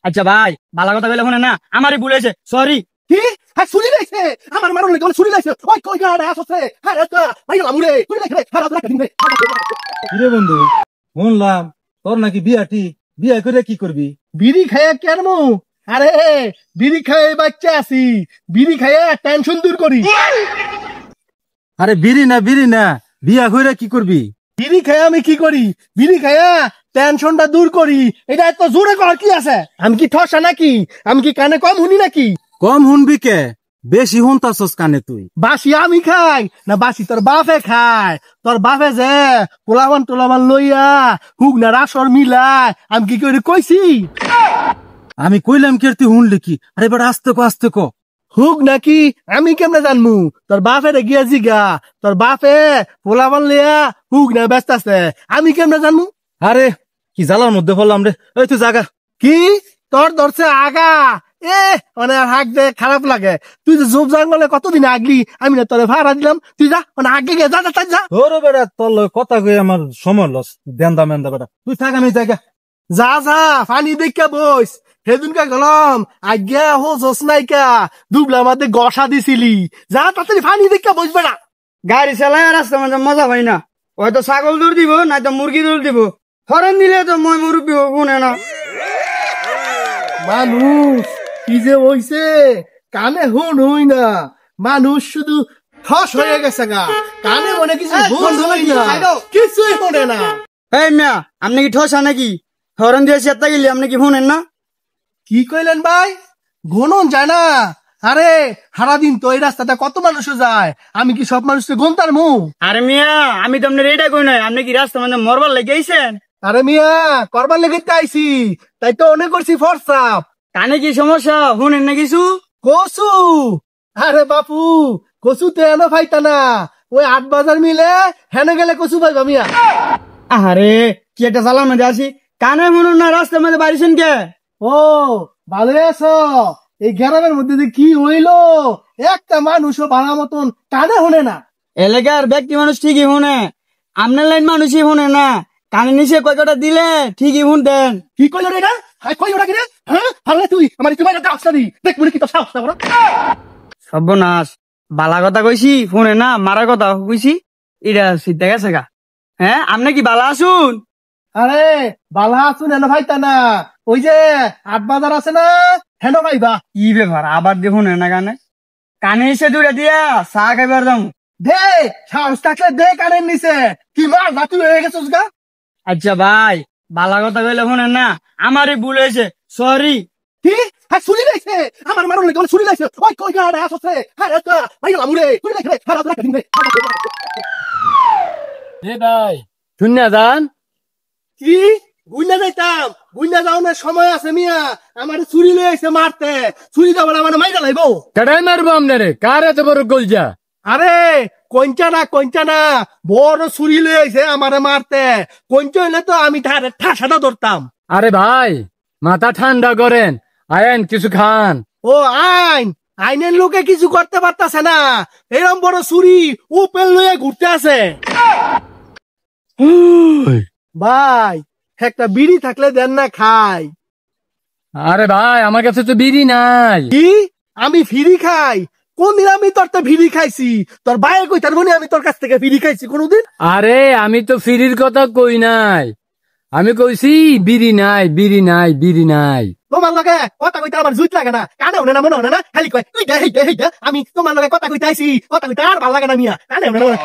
আচ্ছা ভাই ভালো কথা বলে শুনে না আমারই ভুল হয়েছে সরি। কি হ্যাঁ শুনি লাইছে আমার মারুন লাগে শুনি লাইছে ওই কই গাড়া আসছে হ্যাঁ রে ভাই লামুরে শুনি লাইছে হ্যাঁ রাত দিন রে কিরে বন্ধু শুনলাম তোর নাকি বিয়া করে কি করবি? বিড়ি খায় কেন আরে বিড়ি খায় বাচ্চা আছি বিড়ি খায় টেনশন দূর করি। আরে বিড়ি না বিয়া করে কি করবি? বিড়ি খায় আমি কি করি বিড়ি খায় টেনশনটা দূর করি এটা এত জোরে কর কি আছে আমি কি ঠসা নাকি আমি কি কানে কম শুনি নাকি? কম শুনবি কে বেশি শুনতাছস কানে তুই। বাসি আমি খাই না বাসি তোর বাপে খায় তোর বাপে যে পোলাবান লইয়া হুক না রাসর মিলায় আমি কি করে কইছি? আমি কইলাম কি তুই শুনলি কি? আরে বেটা আস্তে ক হুক নাকি আমি কেমনে জানমু? তোর বাপে গিয়া জিগা তোর বাপে পোলাবান লইয়া হুক না ব্যস্ত আছে আমি কেমনে জানমু? আরে কি জ্বালার মধ্যে পড়লাম রে। এই তুই জাগা। কি তোর ধরছে আগা মানে হাক দে খারাপ লাগে তুই যে জব জঙ্গলে কতদিন আগলি আমি না তোরে ভাড়া দিলাম তুই যা মানে আগে গিয়ে যা তোর বেটা তোর কথা কই আমার সময় লস দেন্দা মেন্দা বেটা তুই থাক আমি জায়গা যা পানি দেখা বইস সেদিনকে গেলাম আজ্ঞা হো জোস নাইকা দুবলা মাঝে গসা দিছিলি যা তাড়াতাড়ি পানি দেখা বইস বেড়া। গাড়ি চালায় রাস্তা মাঝে মজা পাই না হয়তো ছাগল দৌড় দিব নয়তো মুরগি দৌড় দিব হরেন দিলে তো মই মুরব্বী শুনে না। মানুষ কি যে হইছে কানে হুন হই না মানুষ শুধু ঠস হয়ে গেছে গা কানে মনে কিছু হুন হই না কিছুই শুনে না। এই মিয়া আপনি কি ঠসা নাকি হরেন দিয়ে চেত্তা গেলি আপনি কি শুনেন না? কি কইলেন ভাই গণন যায় না? আরে সারাদিন তো এই রাস্তাটা কত মানুষ যায় আমি কি সব মানুষকে গনতার মু? আরে মিয়া আমি তো আপনার এইটা কই নাই আপনি কি রাস্তা মানে মরবার লেগে আইছেন? আরে মিয়া করবার লেগে আইছি তাই তো অনেক করছি ফরসাপ। কানে কি সমস্যা শুনেন না কিছু? কসু আরে বাপু কসু তো এনে ফাইতা না ওই ৮ বাজার মিলে হেনে গেলে কসু পাইবা মিয়া। আরে কি একটা চালার মধ্যে আছি কানে শুনুন না রাস্তার মধ্যে বাড়িছেন কে? ও ভালো আছো? এই গ্রামের মধ্যে যে কি হইলো একটা মানুষও ভালো মতন কানে শুনে না। এলাকার ব্যক্তি মানুষ ঠিকই শুনে আপনার লাইন মানুষই শুনে না কানে নিচে কয়টা দিলে ঠিকই শুনতেন। কি কইলো রে না কই ওটা কি রে হ্যাঁ ভালো তুই আমার তোমার একটা আস্তা দি দেখ মনে কি তো সাহস না বড় সর্বনাশ বালা কথা কইছি শুনে না মারা কথা কইছি এটা সিদ্ধা গেছে গা। হ্যাঁ আপনি কি বালা আসুন? আরে বালা আসুন এনে ভাইতা না ওই যে ৮ বাজার আছে না হেন ভাইবা। কি ব্যাপার আবার দেখুন না কানে কানে এসে দূরে দিয়া চা খাইবার দাম দে সাহস থাকলে দে কানের নিচে কি মার জাতি হয়ে গেছিস গা। আচ্ছা ভাই বালা কথা কইলে শুনেন না আমারই ভুল হয়েছে সরি। কি হ্যাঁ শুনি লাইছে আমার মারুন লাগে শুনি লাইছে ওই কই গাড়া আসছে হ্যাঁ রাত ভাই লামুরে শুনি লাইছে হ্যাঁ রাত দিন রে। এ ভাই শুননা জান কি বুইনা যাইতাম বুইনা যাওয়ার সময় আছে মিয়া আমার চুরি লয়ে আইছে মারতে চুরি যাবার আমার মাইরা লাইবো কেডাই মারবো আপনারে কার এত বড় গলজা? আরে কঞ্চা না বড় চুরি লয়ে আইছে আমারে মারতে কঞ্চ হইলে তো আমি তার ঠাসাটা ধরতাম। আরে ভাই মাথা ঠান্ডা করেন আয়েন কিছু খান। ও আইনের লোকে কিছু করতে পারতাছে না এরম বড় চুরি উপেল লয়ে ঘুরতে আছে। ভাই একটা বিড়ি থাকলে দেন না খাই। আরে ভাই আমার কাছে তো বিড়ি নাই। কি আমি ফিরি খাই? কোনদিন আমি তোর তো ফিরি খাইছি? তোর বাইরে কই তার আমি তোর কাছ থেকে ফিরি খাইছি কোনদিন? আরে আমি তো ফিরির কথা কই নাই আমি কইছি বিড়ি নাই। তোমার লগে কথা কইতে আমার জুত লাগে না কানে হনে না মনে হনে না খালি কয় এইটা আমি তোমার লগে কথা কইতে আইছি কথা কইতে আর ভালো লাগে না মিয়া কানে হনে না।